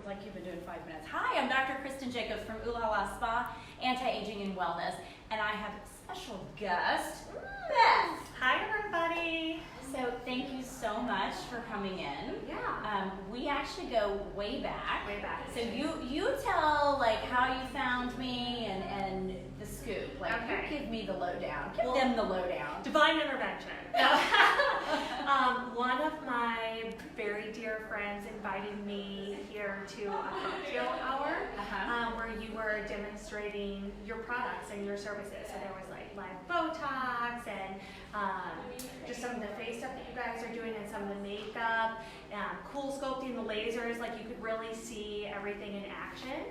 like you've been doing 5 minutes. Hi, I'm Dr. Kristen Jacobs from Ooh La La Spa, Anti-Aging and Wellness, and I have a special guest, Beth. Hi, everybody. So thank you so much for coming in. Yeah. We actually go way back. Way back. So you tell like how you found me and the scoop. Like Okay. you give me the lowdown. Give them the lowdown. Divine intervention. One of my very dear friends invited me here to a cocktail hour where you were demonstrating your products and your services. So there was like live Botox and just some of the face stuff that you guys are doing and some of the makeup, cool sculpting, the lasers, like you could really see everything in action.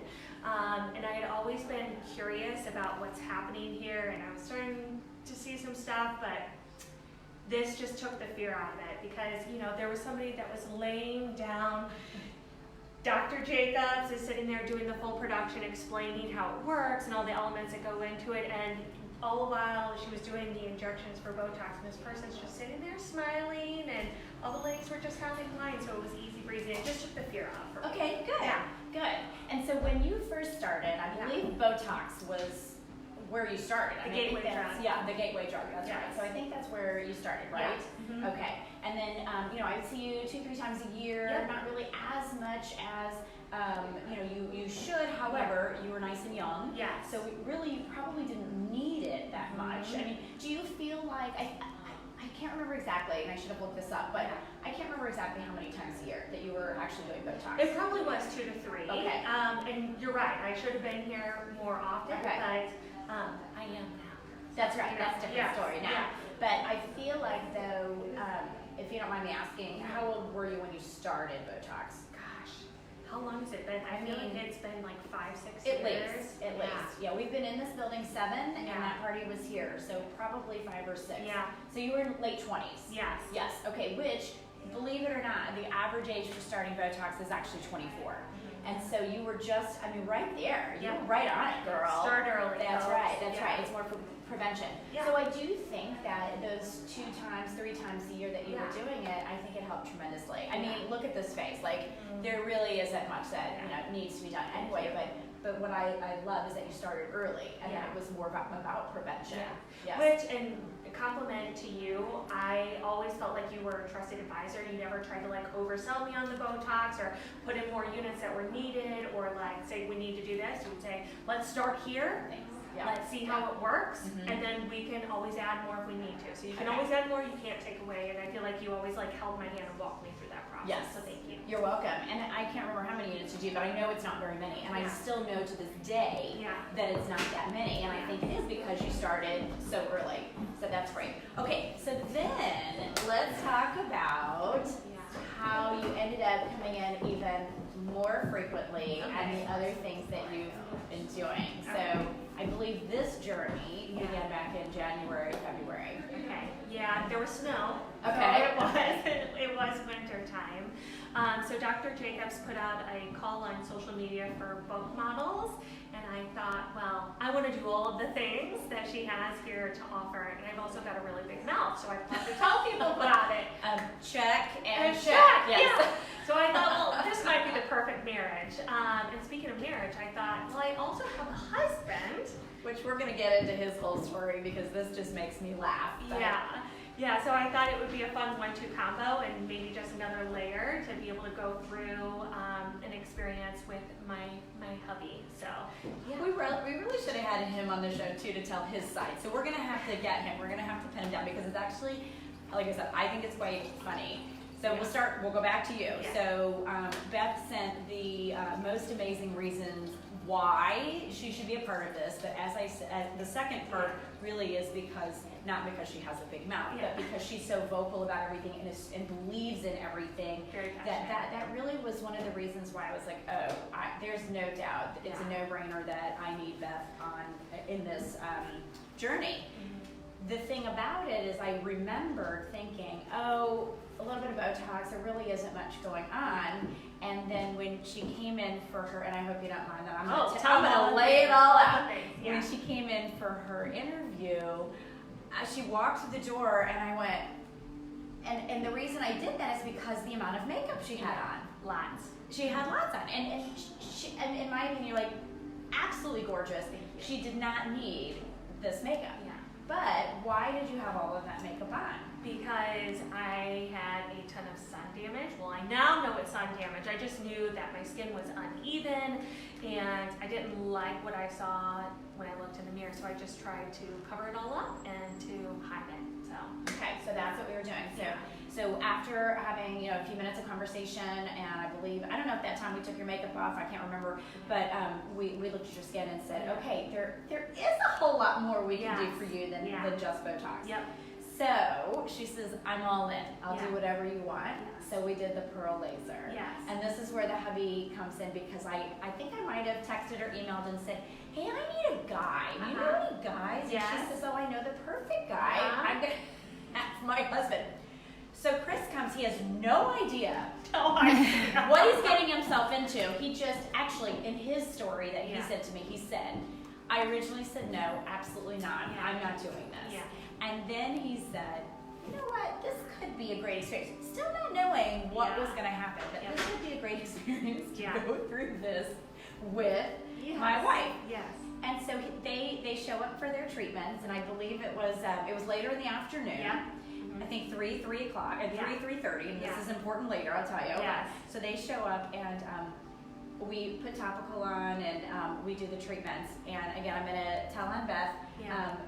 And I had always been curious about what's happening here, and I was starting to see some stuff, but this just took the fear out of it because, you know, there was somebody that was laying down. Dr. Jacobs is sitting there doing the full production, explaining how it works and all the elements that go into it, and all the while she was doing the injections for Botox, and this person's just sitting there smiling, and all the ladies were just having fine, so it was easy breezy. It just took the fear out for me. Okay, good. Yeah. Good. And so when you first started, I believe Botox was where you started. The gateway drug. Yeah, the gateway drug. That's Yes. right. So I think that's where you started, right? Yeah. Mm-hmm. Okay. And then, you know, I would see you 2-3 times a year. Yeah. Not really as much as, you know, you should. However, you were nice and young. Yes. So really, you probably didn't need it that much. I mean, do you feel like I can't remember exactly, and I should have looked this up, but I can't remember exactly how many times a year that you were actually doing Botox. It probably was 2 to 3. Okay. And you're right, I should have been here more often, Okay. but I am now. That's right. That's a different Yes. story now. Yeah. But I feel like though, if you don't mind me asking, how old were you when you started Botox? Gosh, how long has it been? I feel like it's been like 5-6 At years. least. At least. Yeah, we've been in this building 7, and that party was here, so probably 5 or 6. Yeah. So you were in late 20s. Yes. Yes. Okay. Which, believe it or not, the average age for starting Botox is actually 24. And so you were just, I mean, right there. You were right on it, girl. Start early. That's folks. right. That's Yeah. right. It's more for prevention. Yeah. So I do think that those 2 times, 3 times a year that you were doing it, I think it helped tremendously. I mean, look at this face. Like, there really isn't much that you know needs to be done anyway. But what I love is that you started early, and that it was more about prevention. Yeah. Yes. Which, and a compliment to you, I always felt like you were a trusted advisor. You never tried to like oversell me on the Botox or put in more units that were needed or like say we need to do this. You would say, let's start here. Thanks. Yeah. Let's see how it works, Mhm. and then we can always add more if we need to. So you can always add more, you can't take away, and I feel like you always like held my hand and walked me through that process. Yes. So thank you. You're welcome. And I can't remember how many units you do, but I know it's not very many. And I still know to this day that it's not that many. And I think it is because you started so early. So that's great. Okay, so then let's talk about how you ended up coming in even more frequently and the other things that you've been doing. So I believe this journey began back in January, February. Okay. Yeah, there was snow. Okay. So it was winter time. So Dr. Jacobs put out a call on social media for book models, and I thought, well, I want to do all of the things that she has here to offer, and I've also got a really big mouth, so I have to tell people about it. Check and And check. Yes. Yeah. So I thought, well, this might be the perfect marriage. And speaking of marriage, I thought, well, I also have a husband. Which we're going to get into his whole story because this just makes me laugh. But Yeah, so I thought it would be a fun 1-2 combo and maybe just another layer to be able to go through an experience with my hubby. So we really should have had him on the show too to tell his side. So we're going to have to get him. We're going to have to pin him down because it's actually, like I said, I think it's quite funny. So we'll go back to you. Yeah. So Beth sent the most amazing reasons why she should be a part of this, but as I said, the second part really is not because she has a big mouth, but because she's so vocal about everything and believes in everything. Very passionate. That really was one of the reasons why I was like, there's no doubt it's a no-brainer that I need Beth in this journey. The thing about it is I remember thinking, a little bit of Botox, there really isn't much going on. And then when she came in for her, and I hope you don't mind that, I'm going to lay it all out. Yeah. When she came in for her interview, she walked through the door and I went, and the reason I did that is because the amount of makeup she had on. lots. She had lots on, and she, and in my opinion, like, absolutely gorgeous. She did not need this makeup. Yeah. But why did you have all of that makeup on? Because I had a ton of sun damage. Well, I now know it's sun damage. I just knew that my skin was uneven, and I didn't like what I saw when I looked in the mirror, so I just tried to cover it all up and to hide it. So okay, so that's what we were doing. So after having a few minutes of conversation, and I believe, I don't know if that time we took your makeup off, I can't remember, but we looked at your skin and said, okay, there is a whole lot more we can do for you than just Botox. Yep. So she says, I'm all in. I'll do whatever you want. Yes. So we did the pearl laser. Yes. And this is where the hubby comes in, because I think I might have texted or emailed and said, hey, I need a guy. Do you know any guys? And she says, oh, I know the perfect guy. I'm going to ask my husband. So Chris comes, he has no idea what he's getting himself into. He just, actually, in his story that he said to me, he said, I originally said no, absolutely not. I'm not doing this. Yeah. And then he said, you know what, this could be a great experience. Still not knowing what was going to happen, but this would be a great experience to go through this with my wife. Yes. And so they show up for their treatments, and I believe it was later in the afternoon. Yeah. I think 3 o'clock, and 3:30, and this is important later, I'll tell you. Yes. So they show up, and we put topical on, and we do the treatments. And again, I'm going to tell on Beth,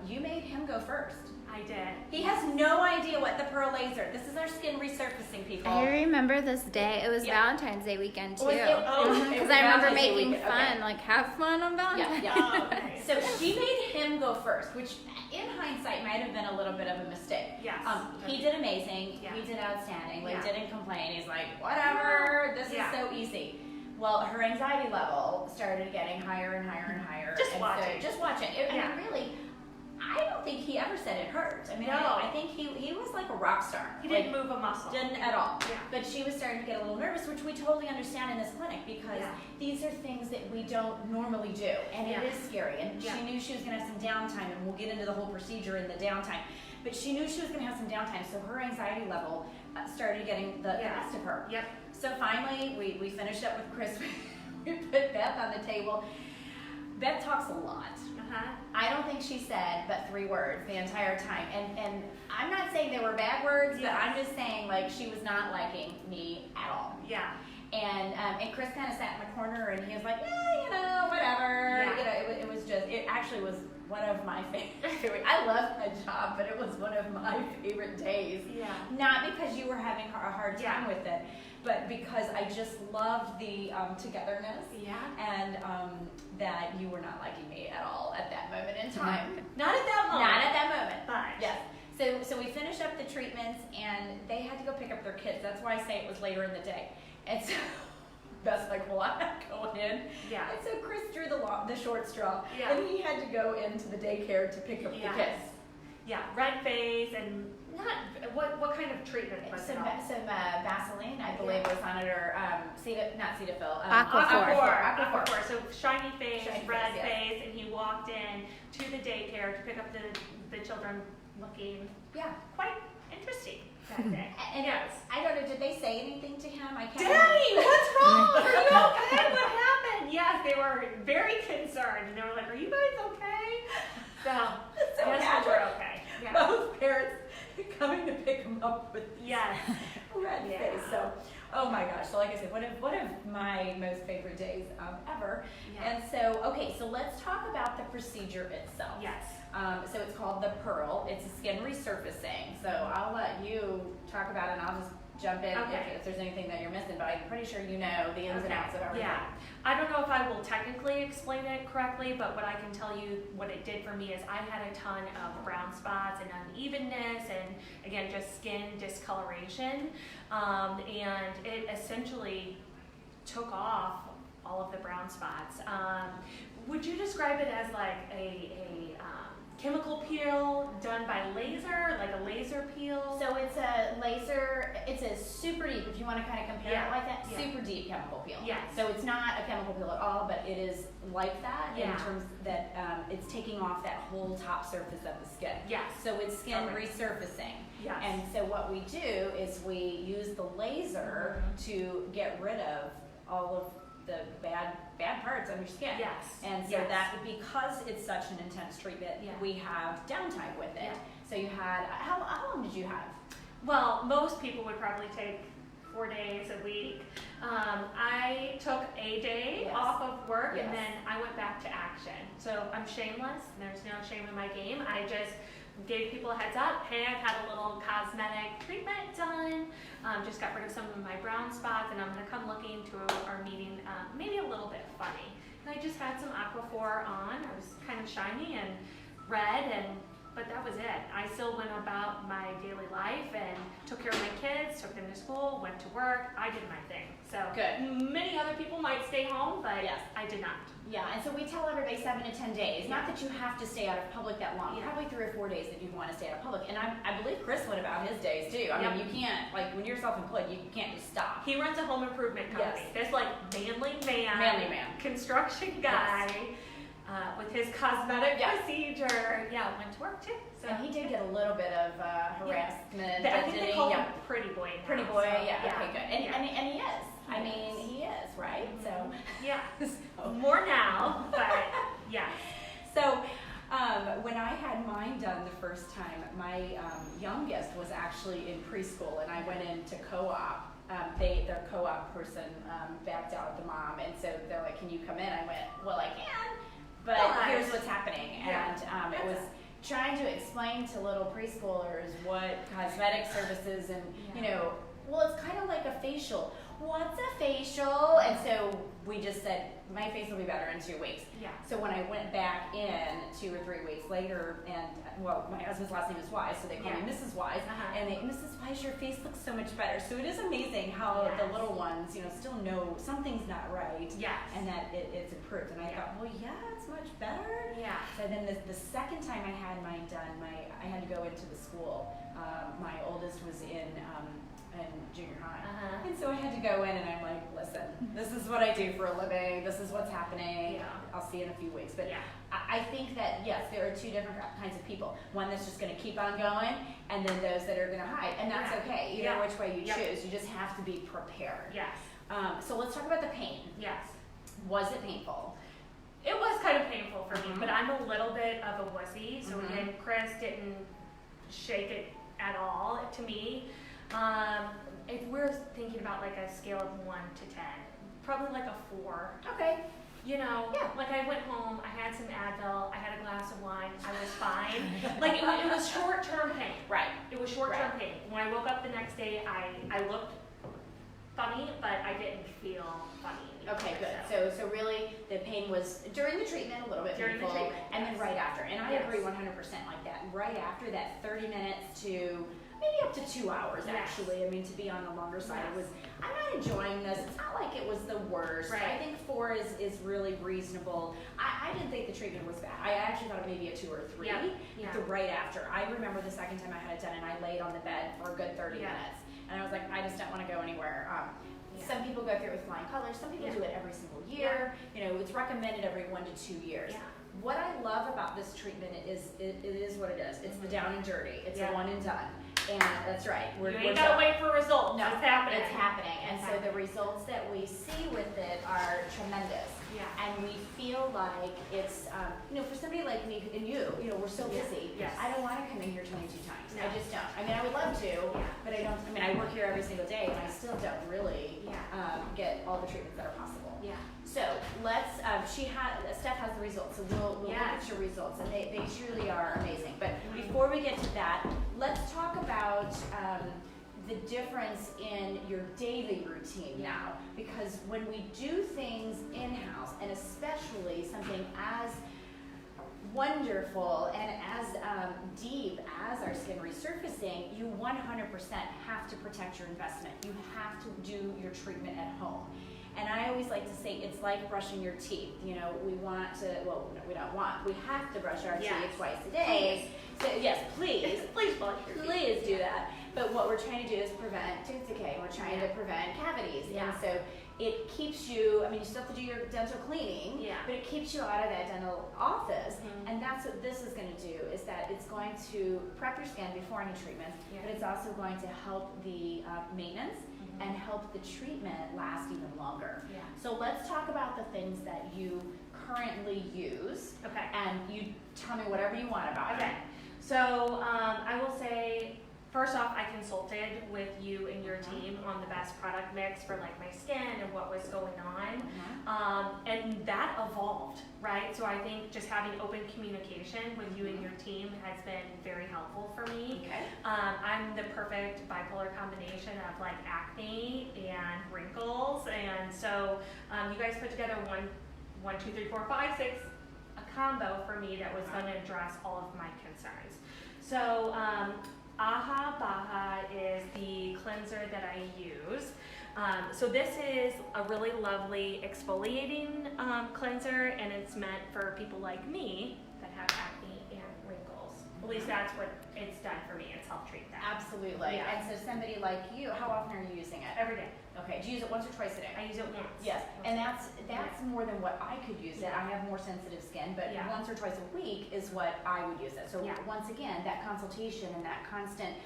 you made him go first. I did. He has no idea what the pearl laser. This is our skin resurfacing, people. I remember this day. It was Valentine's Day weekend too. Because I remember making fun, like have fun on Valentine's. Yeah. So she made him go first, which in hindsight might have been a little bit of a mistake. Yes. He did amazing. Yeah. He did outstanding. Like didn't complain. He's like, whatever. This is so easy. Well, her anxiety level started getting higher and higher and higher. Just watching. So, just watching. I mean, really. I don't think he ever said it hurt. I mean, no. I think he was like a rock star. He didn't move a muscle. Didn't at all. Yeah. But she was starting to get a little nervous, which we totally understand in this clinic, because these are things that we don't normally do, and it is scary. And she knew she was going to have some downtime, and we'll get into the whole procedure in the downtime. But she knew she was going to have some downtime, so her anxiety level started getting the best of her. Yep. So finally, we finished up with Chris. We put Beth on the table. Beth talks a lot. I don't think she said but 3 words the entire time. And I'm not saying they were bad words, but I'm just saying, like, she was not liking me at all. Yeah. And Chris kind of sat in the corner, and he was like, whatever. Yeah. It was just, it actually was one of my favorite. I love my job, but it was one of my favorite days. Yeah. Not because you were having a hard time with it, but because I just loved the togetherness. Yeah. And that you were not liking me at all at that moment in time. Not at that moment. Not at that moment. But. Yes. So we finished up the treatments, and they had to go pick up their kids. That's why I say it was later in the day. And so Beth's like, well, I'm not going in. Yeah. And so Chris drew the short straw. Yeah. And he had to go into the daycare to pick up the kids. Yeah, red face, and what kind of treatment was it? Some Vaseline, I believe, was on it, or not Cetaphil. Aquaphor. So shiny face, red face, and he walked in to the daycare to pick up the children, looking quite interesting that day. And I don't know, did they say anything to him? I can't. Daddy, what's wrong? Are you okay? What happened? Yes, they were very concerned, and they were like, "Are you guys okay?" So yes, we're okay. Yeah. Both parents coming to pick him up with red face. So, oh my gosh. So like I said, one of my most favorite days ever. Yeah. And so, okay, so let's talk about the procedure itself. Yes. So it's called the Pearl. It's a skin resurfacing. So I'll let you talk about it, and I'll just jump in if there's anything that you're missing, but I'm pretty sure you know the ins and outs of everything. Yeah. I don't know if I will technically explain it correctly, but what I can tell you what it did for me is I had a ton of brown spots and unevenness, and again, just skin discoloration, and it essentially took off all of the brown spots. Would you describe it as like a chemical peel done by laser, like a laser peel? So it's a laser, it's a super deep, if you want to kind of compare it like that, super deep chemical peel. Yes. So it's not a chemical peel at all, but it is like that in Yeah. terms that it's taking off that whole top surface of the skin. Yes. So it's skin Okay. resurfacing. Yes. And so what we do is we use the laser to get rid of all of the bad parts on your skin. Yes. And so Yes. that, because it's such an intense treatment, Yeah. we have downtime with it. Yeah. So you had, how long did you have? Well, most people would probably take 4 days a week. I took a day Yes. off of work Yes. and then I went back to action. So I'm shameless. There's no shame in my game. I just gave people a heads up. Hey, I've had a little cosmetic treatment done. Just got rid of some of my brown spots and I'm going to come looking to our meeting maybe a little bit funny. And I just had some Aquaphor on. I was kind of shiny and red, but that was it. I still went about my daily life and took care of my kids, took them to school, went to work. I did my thing. So Good. many other people might stay home, but Yes. I did not. Yeah, and so we tell everybody 7 to 10 days. Not Yeah. that you have to stay out of public that long. Yeah. Probably 3 or 4 days if you want to stay out of public. And I believe Chris went about his days too. I Yep. mean, you can't, like, when you're self-employed, you can't just stop. He runs a home improvement company. Yes. This like manly man, construction guy with his cosmetic Yes. procedure. Yeah, went to work too. So And he did get a little bit of harassment. I think did they he? call him Yeah. Pretty Boy now. Pretty boy, so, yeah, okay, good. And, yeah. and he is. I He mean, is. he is, right? So, Yeah. so, More now, but yeah. so when I had mine done the first time, my youngest was actually in preschool, and I went into co-op. Their co-op person backed out the mom, and so they're like, "Can you come in?" I went, "Well, I can, but But- here's what's happening." Yeah. And it was trying to explain to little preschoolers what cosmetic services and well, it's kind of like a facial. What's a facial? And so we just said, my face will be better in 2 weeks. Yeah. So when I went back in 2 or 3 weeks later, and well, my husband's last name is Wise, so they call me Mrs. Wise, and they, Mrs. Wise, your face looks so much better. So it is amazing how the little ones, still know something's not right, Yes. and that it's improved. And I thought, well, yeah, it's much better. Yeah. So then the second time I had mine done, I had to go into the school. My oldest was in junior high. And so I had to go in and I'm like, listen, this is what I do for a living. This is what's happening. Yeah. I'll see you in a few weeks. But Yeah. I think that, yes, there are 2 different kinds of people. One that's just going to keep on going, and then those that are going to hide. And that's okay, either which way you choose. You just have to be prepared. Yes. So let's talk about the pain. Yes. Was it painful? It was kind of painful for me, but I'm a little bit of a wussy. So again, Chris didn't shake it at all to me. If we're thinking about like a scale of 1 to 10, probably like a 4. Okay. Like I went home, I had some Advil, I had a glass of wine, I was fine. Like it was short-term pain. Right. It was short-term pain. When I woke up the next day, I looked funny, but I didn't feel funny anymore. Okay, good. So really, the pain was during the treatment a little bit During the painful, treatment, and then right after. And I Yes. agree 100% like that. Right after that, 30 minutes to maybe up to 2 hours Yes. actually. I mean, to be on the longer side, Yes. I'm not enjoying this. It's not like it was the worst. Right. I think 4 is really reasonable. I didn't think the treatment was bad. I actually thought it maybe a 2 or 3. Yeah. Yeah. The right after. I remember the second time I had it done, and I laid on the bed for a good 30 Yeah. minutes. And I was like, I just don't want to go anywhere. Some people go through it with flying colors. Some people do it every single year. It's recommended every 1 to 2 years. Yeah. What I love about this treatment is it is what it is. It's the down and dirty. It's a one and done. And that's right. You ain't gotta wait for results. No, It's happening. It's happening. And It's so the happening. results that we see with it are tremendous. Yeah. And we feel like it's, for somebody like me and you, we're so busy. Yes. I don't want to come in here 22 times. No. I just don't. I mean, I would love to, but I don't. I mean, I work here every single day, and I still don't really get all the treatments that are possible. Yeah. So let's. Steph has the results, so we'll look at your results, and they truly are amazing. But before we get to that, let's talk about the difference in your daily routine now, because when we do things in-house, and especially something as wonderful and as deep as our skin resurfacing, you 100% have to protect your investment. You have to do your treatment at home. And I always like to say it's like brushing your teeth. We want to, well, no, we don't want, we have to brush our teeth twice a day. So yes, please. Please brush your teeth. Please do that. But what we're trying to do is prevent tooth decay. We're trying to prevent cavities. Yeah. And so it keeps you, I mean, you still have to do your dental cleaning, but it keeps you out of that dental office. And that's what this is going to do, is that it's going to prep your skin before any treatments, but it's also going to help the maintenance and help the treatment last even longer. So let's talk about the things that you currently use. And you tell me whatever you want about it. So I will say, first off, I consulted with you and your team on the best product mix for like my skin and what was going on. And that evolved, right? So I think just having open communication with you and your team has been very helpful for me. I'm the perfect bipolar combination of like acne and wrinkles. And so you guys put together one, two, three, four, five, six, a combo for me that was going to address all of my concerns. So Aha Baha is the cleanser that I use. So this is a really lovely exfoliating cleanser, and it's meant for people like me that have acne and wrinkles. At least that's what it's done for me. It's helped treat that. Absolutely. And so somebody like you, how often are you using it? Every day. Okay. Do you use it once or twice a day? I use it once. Yes. And that's more than what I could use it. I have more sensitive skin, but once or twice a week is what I would use it. So once again, that consultation and that constant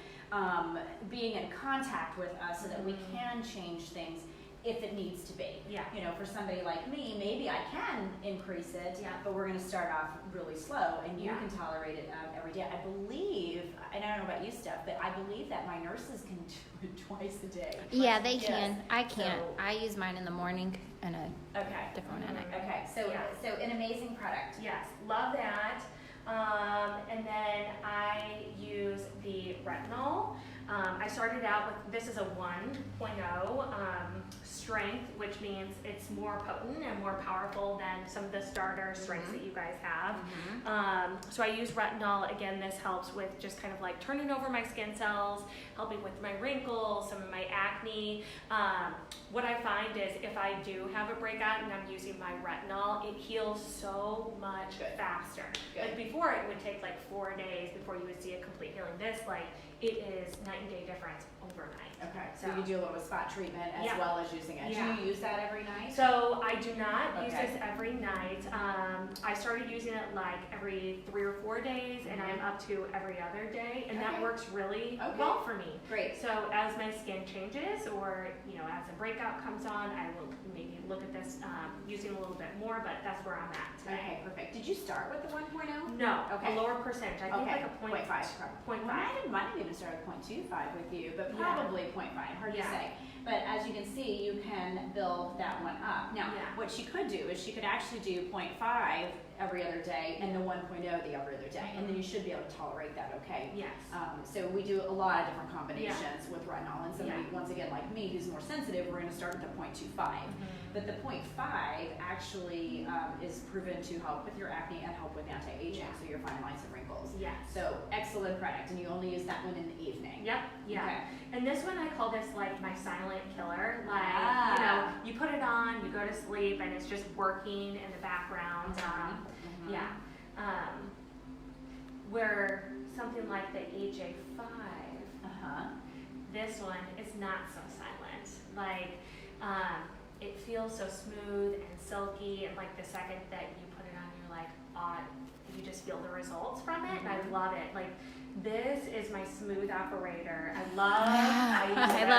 being in contact with us so that we can change things if it needs to be. You know, for somebody like me, maybe I can increase it, but we're going to start off really slow, and you can tolerate it every day. I believe, and I don't know about you, Steph, but I believe that my nurses can do it twice a day. Yeah, they can. I can't. So, I use mine in the morning and a different one at night. Okay, so an amazing product. Yes, love that. And then I use the retinol. I started out with, this is a 1.0 strength, which means it's more potent and more powerful than some of the starter strengths that you guys have. So I use retinol. Again, this helps with just kind of like turning over my skin cells, helping with my wrinkles, some of my acne. What I find is if I do have a breakout and I'm using my retinol, it heals so much faster. Like before, it would take like 4 days before you would see a complete healing. This, like, it is night and day difference overnight. Okay, so you do a little spot treatment as well as using it. Do you use that every night? So I do not use this every night. I started using it like every 3 or 4 days, and I'm up to every other day, and that works really well for me. Great. So as my skin changes, or as a breakout comes on, I will maybe look at this using a little bit more, but that's where I'm at today. Okay, perfect. Did you start with the 1.0? No. A lower percentage. I think like a 0.5. 0.5. I might have even started 0.25 with you, but probably 0.5. Hard to say. But as you can see, you can build that one up. Now, what she could do is she could actually do 0.5 every other day and the 1.0 the every other day, and then you should be able to tolerate that, okay? Yes. So we do a lot of different combinations with retinol, and somebody, once again, like me, who's more sensitive, we're going to start at the 0.25. But the 0.5 actually is proven to help with your acne and help with anti-aging, so your fine lines and wrinkles. Yes. So excellent product, and you only use that one in the evening. Yep. Yeah. Okay. And this one, I call this like my silent killer. Like, you put it on, you go to sleep, and it's just working in the background. Where something like the HA5, this one is not so silent. Like, it feels so smooth and silky, and like the second that you put it on, you're like, you just feel the results from it, and I love it. Like, this is my smooth operator. I love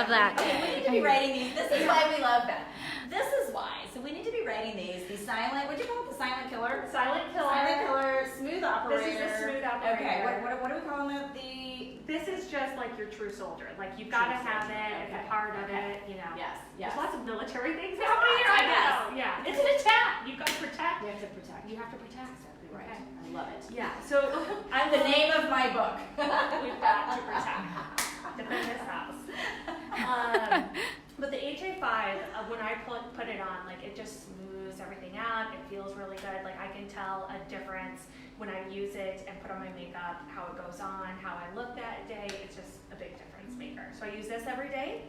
that. We need to be writing these. This is why we love that. This is why. So we need to be writing these. The silent, what do you call it? The silent killer? Silent killer. Silent killer, smooth operator. This is the smooth operator. Okay, what are we calling it? This is just like your true soldier. Like, you've got to have it. It's a part of it, Yes. There's lots of military things happening here. I know. Yeah. It's an attack. You've got to protect. You have to protect. You have to protect. Exactly right. Okay. I love it. Yeah. So the name of my book. We've got to protect. Defend this house. But the HA5, when I put it on, like, it just smooths everything out. It feels really good. Like, I can tell a difference when I use it and put on my makeup, how it goes on, how I look that day. It's just a big difference maker. So I use this every day.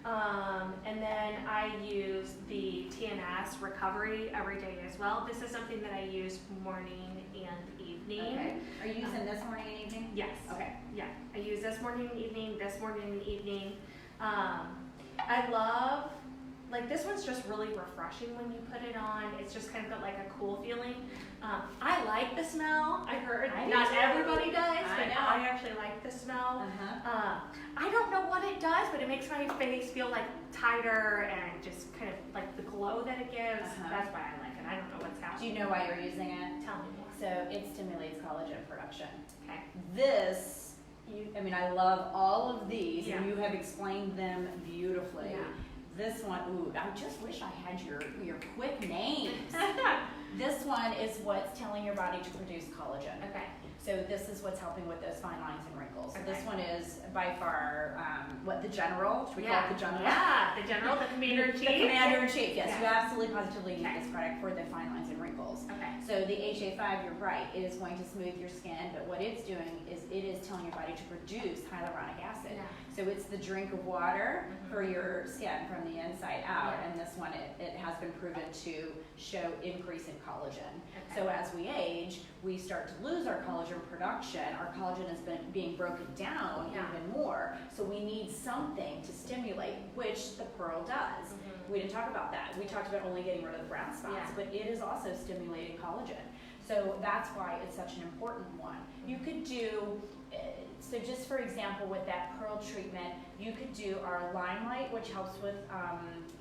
And then I use the TNS recovery every day as well. This is something that I use morning and evening. Okay. Are you using this morning and evening? Yes. Okay. Yeah. I use this morning and evening, this morning and evening. I love like this one's just really refreshing when you put it on. It's just kind of got like a cool feeling. I like the smell. I heard not everybody does, but I actually like the smell. I don't know what it does, but it makes my face feel like tighter and just kind of like the glow that it gives. That's why I like it. I don't know what's happening. Do you know why you're using it? Tell me more. So it stimulates collagen production. Okay. This, I love all of these, and you have explained them beautifully. Yeah. This one, I just wish I had your quick names. This one is what's telling your body to produce collagen. Okay. So this is what's helping with those fine lines and wrinkles. So this one is by far, the general? Should we call it the general? Yeah, the general, the commander-in-chief. The commander-in-chief, yes. You absolutely positively need this product for the fine lines and wrinkles. Okay. So the HA5, you're right, it is going to smooth your skin, but what it's doing is it is telling your body to produce hyaluronic acid. Yeah. So it's the drink of water for your skin from the inside out, and this one, it has been proven to show increase in collagen. Okay. So as we age, we start to lose our collagen production. Our collagen has been being broken down even more. So we need something to stimulate, which the pearl does. We didn't talk about that. We talked about only getting rid of the brown spots, but it is also stimulating collagen. So that's why it's such an important one. You could do, so just for example, with that pearl treatment, you could do our limelight, which helps with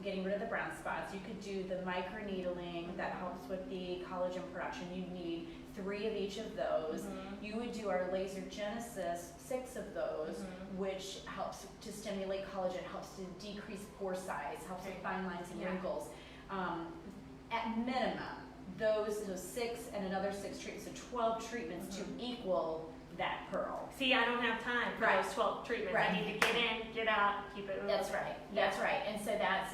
getting rid of the brown spots. You could do the microneedling that helps with the collagen production. You need 3 of each of those. You would do our laser genesis, 6 of those, which helps to stimulate collagen, helps to decrease pore size, helps with fine lines and wrinkles. At minimum, those 6 and another 6 treatments, so 12 treatments to equal that pearl. See, I don't have time for those 12 treatments. I need to get in, get out, keep it moving. That's right. That's right. And so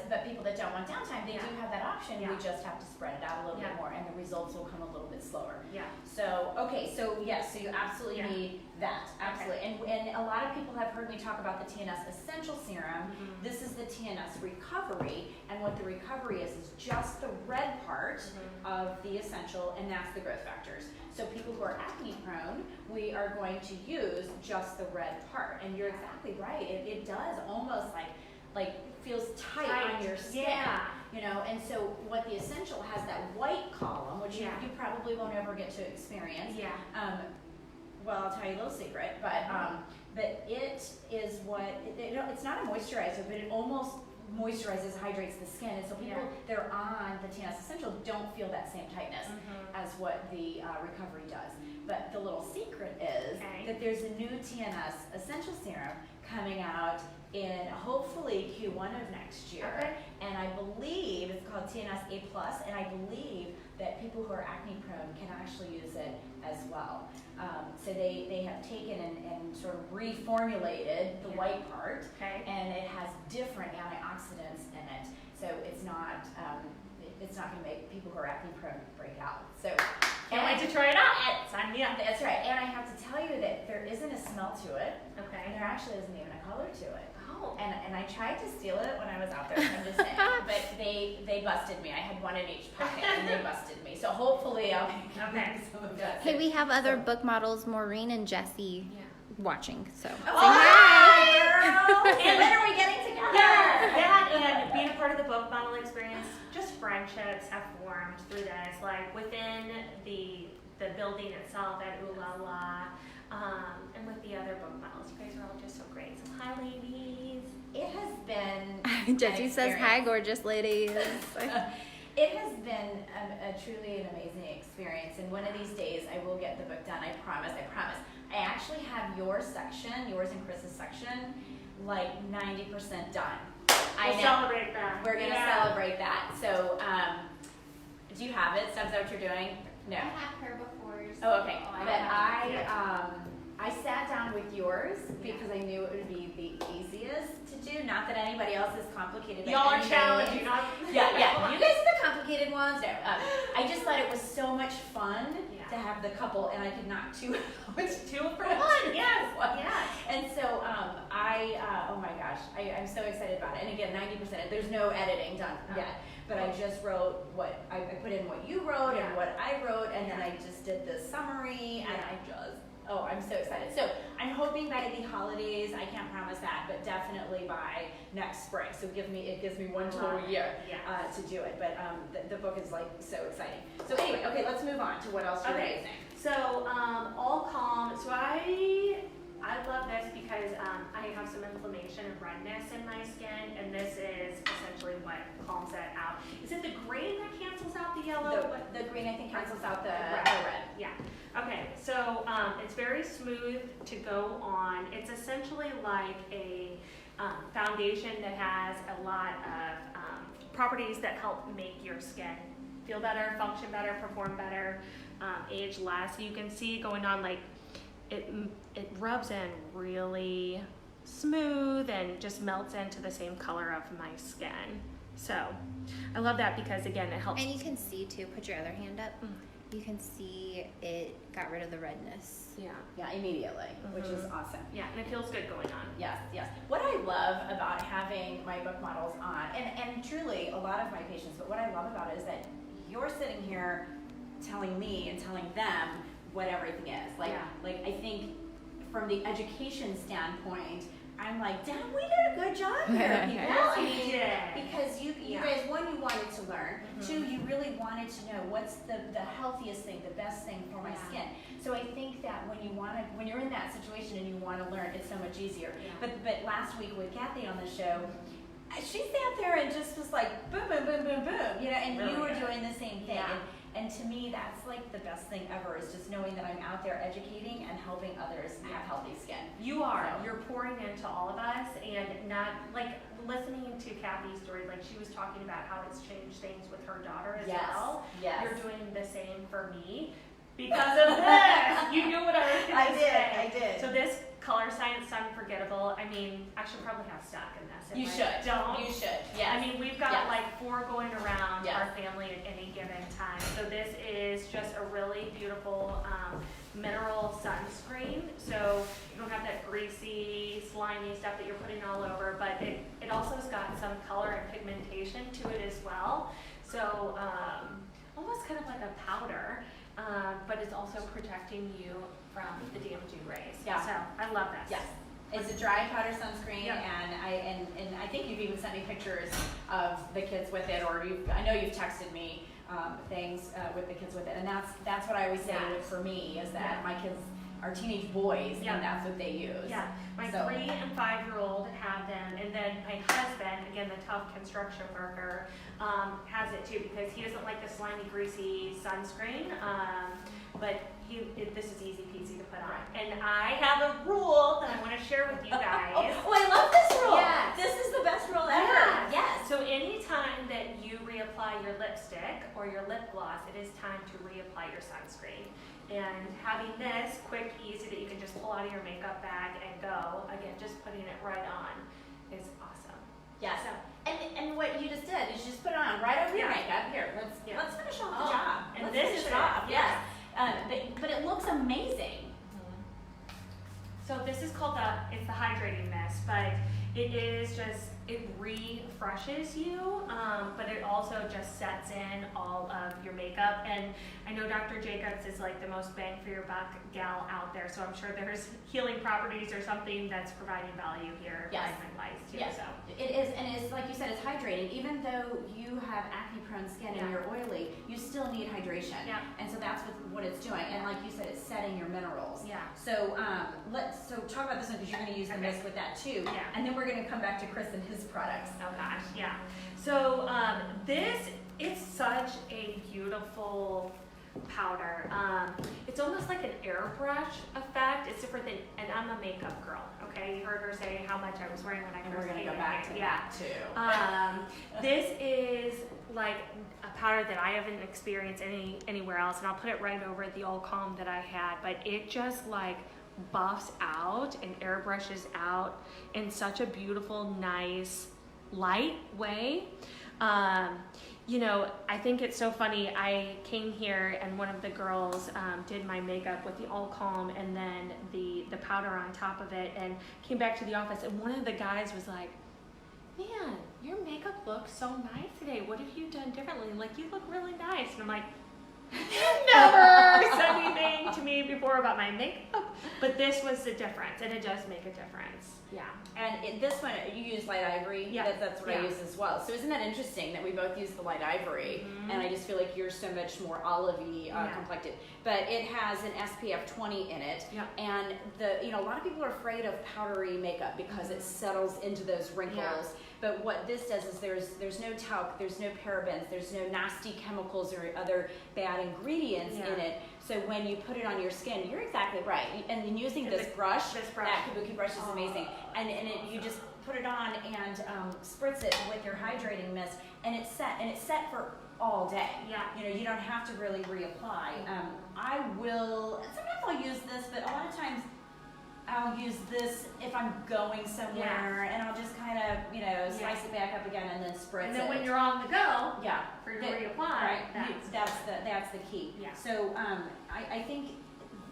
but people that don't want downtime, they do have that option. We just have to spread it out a little bit more, and the results will come a little bit slower. Yeah. So, okay, so yes, so you absolutely need that. Absolutely. Okay. And a lot of people have heard me talk about the TNS Essential Serum. This is the TNS Recovery, and what the recovery is just the red part of the essential, and that's the growth factors. So people who are acne prone, we are going to use just the red part. And you're exactly right. It does almost like feels tight on your skin. And so what the essential has that white column, which you probably won't ever get to experience. Well, I'll tell you a little secret, but it is what it's not a moisturizer, but it almost moisturizes, hydrates the skin, and so people that are on the TNS Essential don't feel that same tightness as what the recovery does. But the little secret is that there's a new TNS Essential Serum coming out in hopefully Q1 of next year, and I believe it's called TNS A+, and I believe that people who are acne prone can actually use it as well. So they have taken and sort of reformulated the white part, and it has different antioxidants in it. So it's not going to make people who are acne prone break out. So can't wait to try it out. Sign me up. That's right. And I have to tell you that there isn't a smell to it. And there actually isn't even a color to it. Oh. And I tried to steal it when I was out there, I'm just saying. But they busted me. I had one in each pocket, and they busted me. So hopefully I'll make some of that. Hey, we have other book models, Maureen and Jessie, watching. So say hi, girl. And when are we getting together? That and being a part of the book model experience, just friendships have formed through this, like within the building itself at Ooh La La, and with the other book models. You guys are all just so great. So hi, ladies. It has been Jessie says hi, gorgeous ladies. It has been a truly an amazing experience, and one of these days I will get the book done. I promise. I actually have yours and Chris's section, like 90% done. We'll celebrate that. We're gonna celebrate that. So, do you have it? Is that what you're doing? No. I have her before. Oh, okay. I sat down with yours because I knew it would be the easiest to do. Not that anybody else is complicated. Y'all are challenging. Yeah. You guys are the complicated ones. No, I just thought it was so much fun to have the couple, and I could knock 2 out. 2 for 1. Yes. And so oh my gosh, I'm so excited about it. And again, 90%. There's no editing done yet. But I just wrote I put in what you wrote and what I wrote, and then I just did the summary, and Oh, I'm so excited. So I'm hoping by the holidays, I can't promise that, but definitely by next spring. So it gives me one total year to do it. But the book is like so exciting. So anyway, okay, let's move on to what else you're raising. So All Calm. So I love this because I have some inflammation and redness in my skin, and this is essentially what calms that out. Is it the green that cancels out the yellow? The green, I think, cancels out the red. Yeah. Okay, so it's very smooth to go on. It's essentially like a foundation that has a lot of properties that help make your skin feel better, function better, perform better, age less. You can see going on like it rubs in really smooth and just melts into the same color of my skin. So I love that because again it helps. And you can see too, put your other hand up. You can see it got rid of the redness. Yeah, immediately, which is awesome. Yeah, and it feels good going on. Yes. What I love about having my book models on, and truly a lot of my patients, but what I love about it is that you're sitting here telling me and telling them what everything is. Like I think from the education standpoint, I'm like, damn, we did a good job here. Yes, we did. Because you guys, one, you wanted to learn. Two, you really wanted to know what's the healthiest thing, the best thing for my skin. So I think that when you're in that situation and you want to learn, it's so much easier. But last week with Kathy on the show, she sat there and just was like, boom, boom, boom, boom, boom, and really you were doing the same thing. And to me, that's like the best thing ever, is just knowing that I'm out there educating and helping others have healthy skin. You are. So. You're pouring into all of us, and not like listening to Kathy's story, like she was talking about how it's changed things with her daughter as well. Yes. You're doing the same for me because of this. You knew what I was going to say. I did. So this Color Science Unforgettable, I mean, I should probably have stock in this. You should. You should. Yeah. I mean, we've got like 4 going around our family at any given time. So this is just a really beautiful mineral sunscreen. So you don't have that greasy, slimy stuff that you're putting all over, but it also has got some color and pigmentation to it as well. So almost kind of like a powder, but it's also protecting you from the damaging rays. Yeah. So I love this. Yes. It's a dry powder sunscreen, and I think you've even sent me pictures of the kids with it, or I know you've texted me things with the kids with it, and that's what I always say for me is that my kids are teenage boys, and that's what they use. Yeah, my 3 and 5-year-old have them, and then my husband, again the tough construction worker, has it too because he doesn't like the slimy, greasy sunscreen, but this is easy peasy to put on. And I have a rule that I want to share with you guys. Oh, I love this rule. Yes. This is the best rule ever. Yes. So anytime that you reapply your lipstick or your lip gloss, it is time to reapply your sunscreen. And having this quick, easy, that you can just pull out of your makeup bag and go, again, just putting it right on is awesome. Yes. So, and what you just did is you just put it on right over your makeup. Here, let's finish off the job. And let's this finish is it off. Yes. But it looks amazing. So this is called it's the hydrating mist, but it is just, it refreshes you, but it also just sets in all of your makeup. And I know Dr. Jacobs is like the most bang for your buck gal out there, so I'm sure there's healing properties or something that's providing value here. Vitamin-wise too. Yes, so. It is, and it's like you said, it's hydrating. Even though you have acne-prone skin and you're oily, you still need hydration. Yeah. And so that's what it's doing. And like you said, it's setting your minerals. Yeah. So let's talk about this one because you're going to use the mist with that too. Yeah. And then we're going to come back to Chris and his products. Oh gosh, yeah. So it's such a beautiful powder. It's almost like an airbrush effect. It's different than, and I'm a makeup girl, okay? You heard her say how much I was wearing when I first came in. We're gonna go back to that too. This is like a powder that I haven't experienced anywhere else, and I'll put it right over the All Calm that I had, but it just like buffs out and airbrushes out in such a beautiful, nice, light way. You know, I think it's so funny. I came here and one of the girls did my makeup with the All Calm and then the powder on top of it, and came back to the office, and one of the guys was like, man, your makeup looks so nice today. What have you done differently? Like, you look really nice. And I'm like, never said anything to me me before about my makeup, but this was the difference, and it does make a difference. Yeah. And this one, you use light ivory. Yeah. That's what I use as well. So isn't that interesting that we both use the light ivory? And I just feel like you're so much more olivey complected. But it has an SPF 20 in it. Yeah. And a lot of people are afraid of powdery makeup because it settles into those wrinkles. Yeah. But what this does is there's no talc, there's no parabens, there's no nasty chemicals or other bad ingredients in it. So when you put it on your skin, you're exactly right. And then using this brush, that Kabuki brush is amazing. And you just put it on and spritz it with your hydrating mist, and it's set for all day. Yeah. You don't have to really reapply. I will, sometimes I'll use this, but a lot of times I'll use this if I'm going somewhere, and I'll just kind of, slice it back up again and then spritz it. And then when you're on the go, yeah, for you to reapply, right? That's the key. Yeah. So I think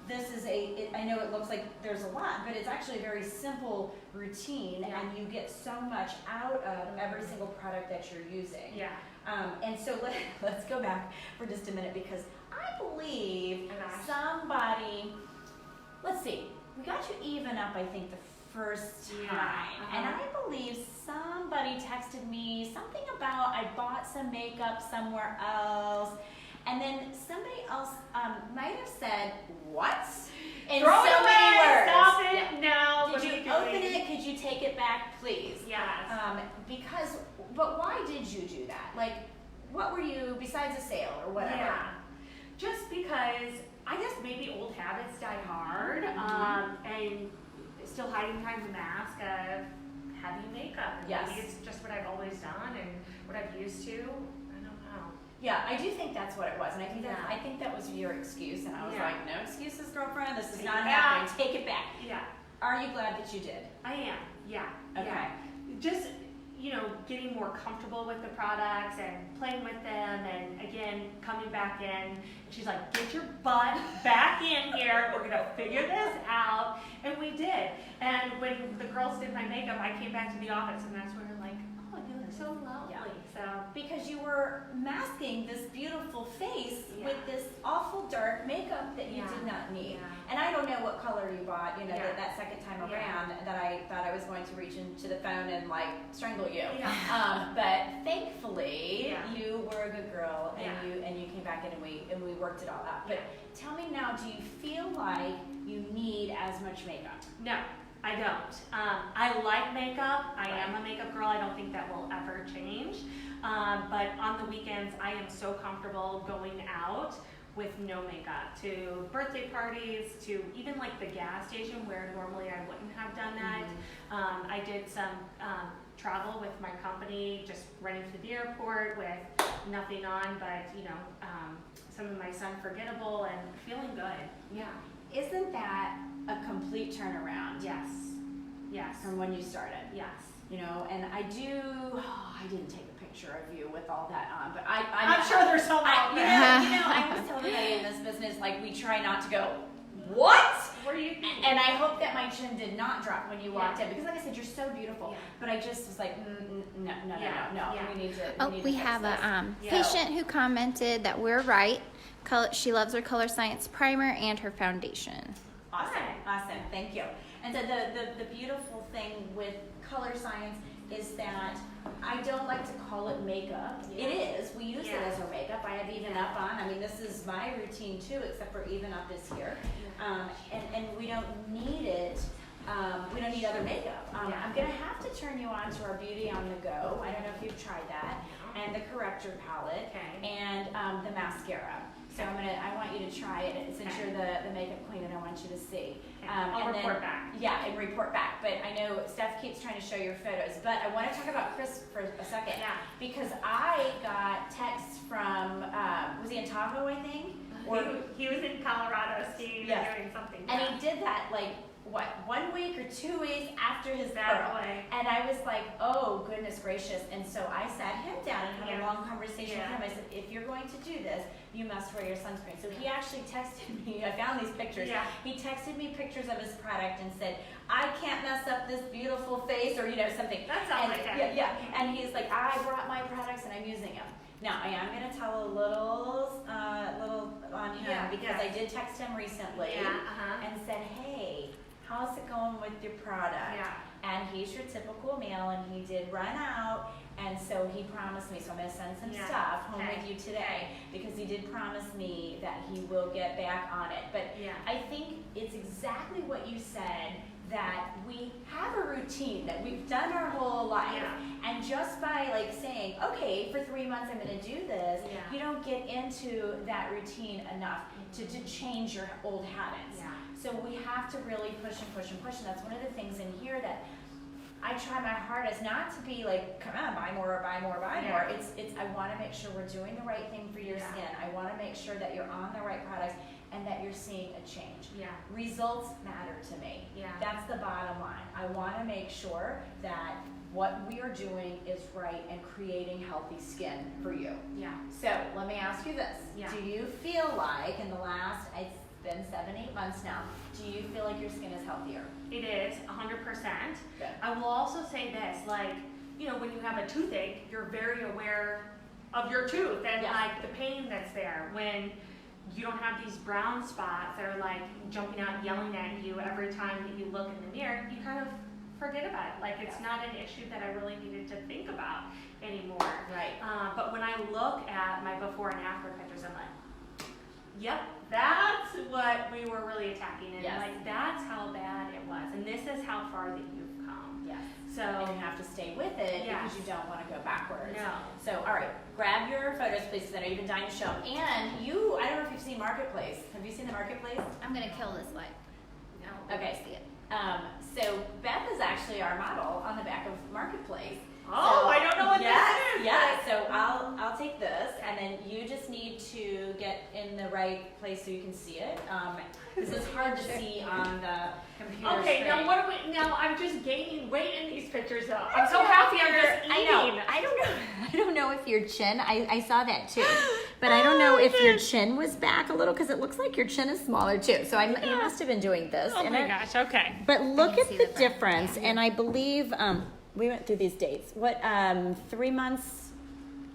this is I know it looks like there's a lot, but it's actually a very simple routine, and you get so much out of every single product that you're using. Yeah. And so let's go back for just a minute, because I believe somebody, let's see, we got you even up, I think, the first time. And I believe somebody texted me something about I bought some makeup somewhere else. And then somebody else might have said, what? In Throw it so away, many words. stop it, Yeah. no. Did you open it? Could you take it back, please? Yes. But why did you do that? Like, what were you, besides a sale or whatever? Yeah. Just because I guess maybe old habits die hard, and still hiding behind the mask of heavy makeup. Yes. Maybe it's just what I've always done and what I've used to. I don't know. Yeah, I do think that's what it was, and I think that was your excuse, and I was like, no excuses, girlfriend. This is not happening. Take it back. Yeah. Are you glad that you did? I am. Yeah. Okay. Yeah. Just getting more comfortable with the products and playing with them, and again coming back in. She's like, get your butt back in here. We're gonna figure this out, and we did. And when the girls did my makeup, I came back to the office, and that's when they're like, oh, you look so lovely. Yeah. So Because you were masking this beautiful face with this awful dark makeup that you did not need. And I don't know what color you bought, that second time around, that I thought I was going to reach into the phone and strangle you. But thankfully, you were a good girl, and you came back in, and we worked it all out. But tell me now, do you feel like you need as much makeup? No, I don't. I like makeup. I am a makeup girl. I don't think that will ever change. But on the weekends, I am so comfortable going out with no makeup, to birthday parties, to even the gas station where normally I wouldn't have done that. I did some travel with my company, just running to the airport with nothing on, but some of my sun forgettable and feeling good. Yeah. Isn't that a complete turnaround? Yes. Yes. From when you started? Yes. And I didn't take a picture of you with all that on, but I'm sure there's some out there. I always tell everybody in this business, we try not to go, what? What are you thinking? And I hope that my chin did not drop when you walked in, because like I said, you're so beautiful. But I just was like, no. We need to. We have a patient who commented that we're right. She loves her Color Science primer and her foundation. Awesome. Thank you. And so the beautiful thing with Color Science is that I don't like to call it makeup. It is. We use it as our makeup. I have Even Up on. I mean, this is my routine too, except for Even Up is here. And we don't need it. We don't need other makeup. I'm going to have to turn you on to our Beauty on the Go. I don't know if you've tried that. And the corrector palette. And the mascara. So I want you to try it since you're the makeup queen, and I want you to see. I'll report back. Yeah, and report back. But I know Steph keeps trying to show your photos. But I want to talk about Chris for a second. Yeah. Because I got texts from, was he in Tahoe, I think? Or he was in Colorado skiing or doing something. And he did that 1 week or 2 weeks after his birth. And I was like, oh, goodness gracious. And so I sat him down and had a long conversation with him. I said, if you're going to do this, you must wear your sunscreen. So he actually texted me, I found these pictures. He texted me pictures of his product and said, I can't mess up this beautiful face, or something. That sounds like that. Yeah. And he's like, I brought my products and I'm using them. Now, I am going to tell a little on him because I did text him recently and said, hey, how's it going with your product? Yeah. And he's your typical male, and he did run out, and so he promised me, so I'm going to send some stuff home with you today, because he did promise me that he will get back on it. But I think it's exactly what you said, that we have a routine that we've done our whole life, and just by like saying, okay, for 3 months I'm going to do this, you don't get into that routine enough to change your old habits. So we have to really push and push and push, and that's one of the things in here that I try my hardest not to be like, come on, buy more, buy more, buy more. It's I want to make sure we're doing the right thing for your skin. I want to make sure that you're on the right products and that you're seeing a change. Results matter to me. That's the bottom line. I want to make sure that what we are doing is right and creating healthy skin for you. So let me ask you this. Do you feel like in the last, it's been 7-8 months now, do you feel like your skin is healthier? It is, 100%. Good. I will also say this, like, you know, when you have a toothache, you're very aware of your tooth and like the pain that's there. When you don't have these brown spots that are like jumping out, yelling at you every time that you look in the mirror, you kind of forget about it. Like, it's not an issue that I really needed to think about anymore. But when I look at my before and after pictures, I'm like, yep, that's what we were really attacking, and like that's how bad it was, and this is how far that you've come. So and you have to stay with it because you don't want to go backwards. No. So all right, grab your photos, please, because I know you've been dying to show them. And you, I don't know if you've seen Marketplace. Have you seen the Marketplace? I'm gonna kill this light. No. Okay. See it. So Beth is actually our model on the back of Marketplace. Oh, so, I don't know what this is. Yeah, so I'll take this, and then you just need to get in the right place so you can see it. This is hard to see on the computer Okay, screen. now what do we? Now I'm just gaining weight in these pictures, though. I'm so happy I'm just eating. I know. I don't know if your chin. I saw that too, but I don't know if your chin was back a little, because it looks like your chin is smaller too. So you must have been doing this. Oh my gosh. Okay. But look at the difference, and I believe we went through these dates. What 3 months?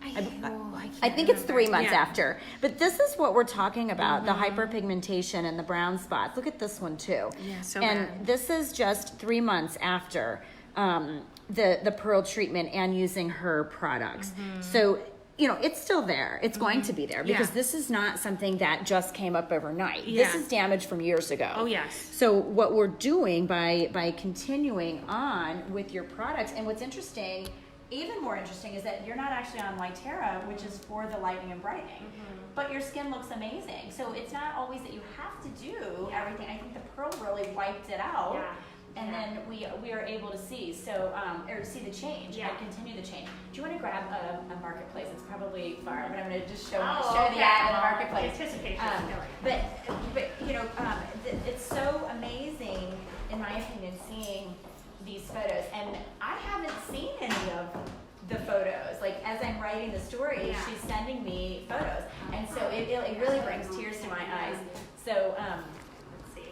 I think it's 3 months after. But this is what we're talking about, the hyperpigmentation and the brown spots. Look at this one too. Yeah, so and bad. this is just 3 months after the pearl treatment and using her products. So, you know, it's still there. It's going to be there, because this is not something that just came up overnight. This is damage from years ago. Oh, yes. So what we're doing by continuing on with your products, and what's interesting, even more interesting, is that you're not actually on Lytera, which is for the lightening and brightening, but your skin looks amazing. So it's not always that you have to do everything. I think the pearl really wiped it out. And then we are able to see, or see the change and continue the change. Do you want to grab a Marketplace? It's probably far, but I'm going to just show the ad in the Marketplace. Anticipation. But you know, it's so amazing, in my opinion, seeing these photos. And I haven't seen any of the photos. Like, as I'm writing the story, she's sending me photos, and so it really brings tears to my eyes. So.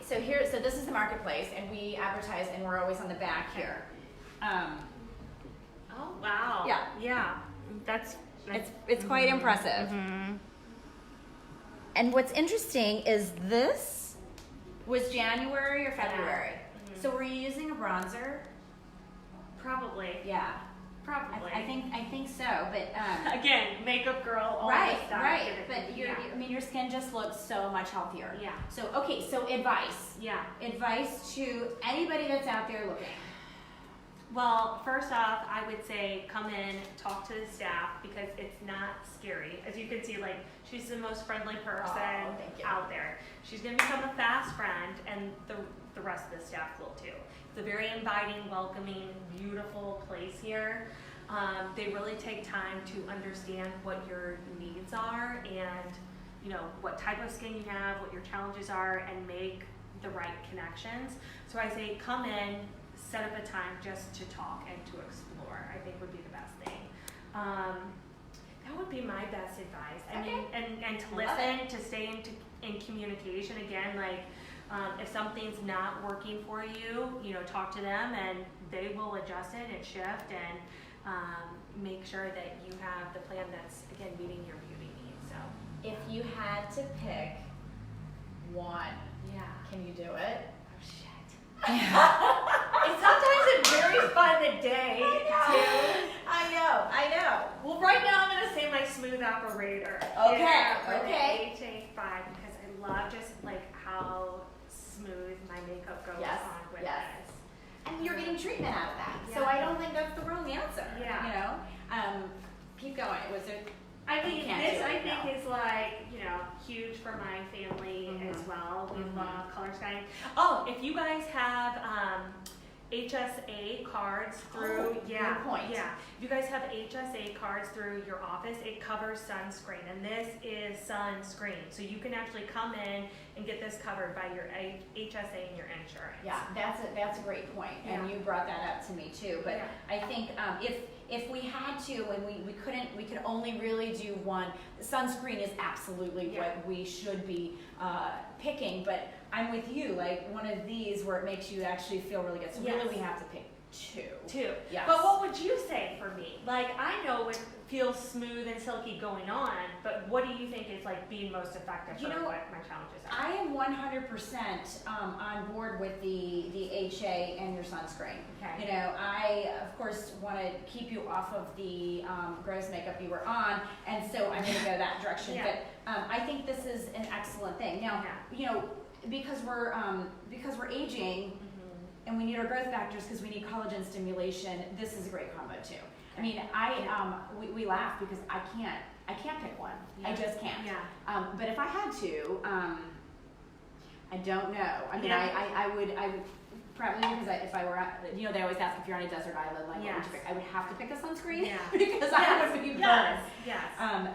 So this is the Marketplace, and we advertise, and we're always on the back here. Oh wow. Yeah. That's it's quite impressive. And what's interesting is this was January or February. So were you using a bronzer? Probably. Yeah. Probably. I think so, but again, makeup girl. All right. this stuff. But your skin just looks so much healthier. Yeah. So okay, so advice. Yeah. Advice to anybody that's out there looking. Well, first off, I would say come in, talk to the staff, because it's not scary. As you can see, like, she's the most friendly person out there. She's going to become a fast friend, and the rest of the staff will too. It's a very inviting, welcoming, beautiful place here. They really take time to understand what your needs are, and you know what type of skin you have, what your challenges are, and make the right connections. So I say come in, set up a time just to talk and to explore. I think would be the best thing. That would be my best advice. I mean, and to listen, to stay in communication. Again, like if something's not working for you, you know, talk to them, and they will adjust it and shift and make sure that you have the plan that's, again, meeting your beauty needs. So if you had to pick one. Yeah. Can you do it? Oh shit. And sometimes it's very fun to day too. I know. Well, right now I'm gonna say my smooth operator. Okay, Yeah, for okay. the HA5 because I love just like how smooth my makeup goes Yes, on with yes. this. And you're getting treatment out of that. So Yeah. I don't think that's the wrong answer. Yeah. You know? Keep going. Was it? I think You can't this do it, no. is like, huge for my family as Mhm. well. We Mhm. love color scanning. Oh, if you guys have HSA cards through, good point. Yeah. If you guys have HSA cards through your office, it covers sunscreen, and this is sunscreen. So you can actually come in and get this covered by your HSA and your insurance. Yeah, that's a great point, and Yeah. you brought that up to me too. But Yeah. I think if we had to, and we could only really do one. Sunscreen is absolutely what we should be picking. But I'm with you, like one of these where it makes you actually feel really good. So really, we have to pick two. Yes. But what would you say for me? Like, I know it feels smooth and silky going on, but what do you think is like being most effective for what my challenges are? I am 100% on board with the HA and your sunscreen. Okay. I of course want to keep you off of the gross makeup you were on, and so I'm going to go that direction. Yeah. But I think this is an excellent thing. Now, because we're aging. And we need our growth factors because we need collagen stimulation. This is a great combo too. I mean, we laugh because I can't pick one. Yeah. I just can't. Yeah. But if I had to, I don't know. I mean, I would probably because if I were they always ask if you're on a desert island, like what would you pick? I would have to pick a sunscreen because I would be burned. Yes.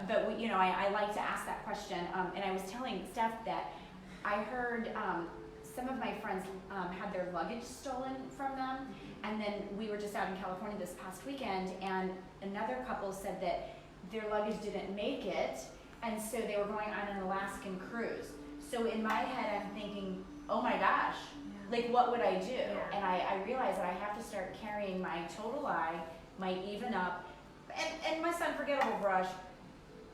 But I like to ask that question. And I was telling Steph that I heard. Some of my friends had their luggage stolen from them, and then we were just out in California this past weekend, and another couple said that their luggage didn't make it, and so they were going on an Alaskan cruise. So in my head, I'm thinking, oh my gosh, like what would I do? Yeah. And I realized that I have to start carrying my Total Eye, my Even Up, and my Sun Forgettable brush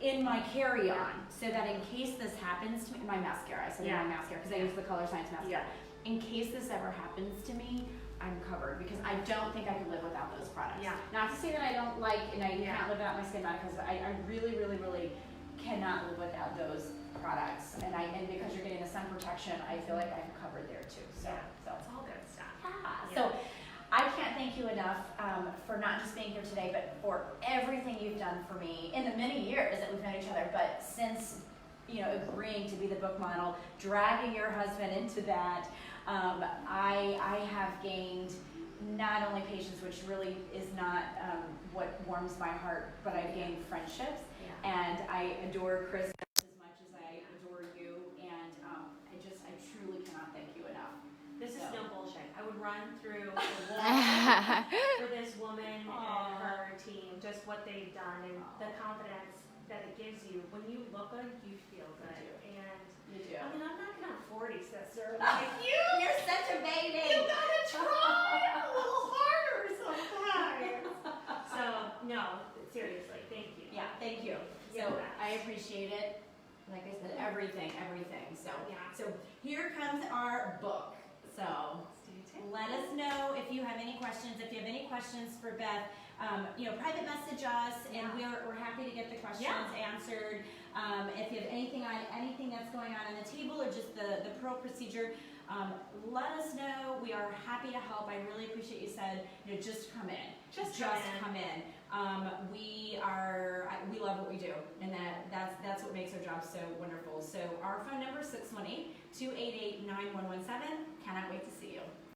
in my carry-on, so that in case this happens to me, my mascara, I said my mascara, because I use the Color Science mascara. In case this ever happens to me, I'm covered, because I don't think I could live without those products. Yeah. Not to say that I don't like, and I can't live without my skin because I really, really, really cannot live without those products. And because you're getting the sun protection, I feel like I'm covered there too. So it's all good stuff. So I can't thank you enough for not just being here today, but for everything you've done for me in the many years that we've known each other, but since agreeing to be the book model, dragging your husband into that, I have gained not only patience, which really is not what warms my heart, but I've gained friendships, and I adore Chris as much as I adore you, and I truly cannot thank you enough. This is no bullshit. I would run through the wall for this woman and her team, just what they've done and the confidence that it gives you. When you look good, you feel good. And You do. I mean, I'm not even 40, sister. You're such a baby. You gotta try a little harder sometimes. So, no, seriously, thank you. Yeah, thank you. So I appreciate it. Like I said, everything. So here comes our book. So let us know if you have any questions. If you have any questions for Beth, private message us, and we're happy to get the questions answered. If you have anything that's going on the table or just the pearl procedure, let us know. We are happy to help. I really appreciate you said, just come in. Just come in. We love what we do, and that's what makes our job so wonderful. So our phone number is 618-288-9117. Cannot wait to see you.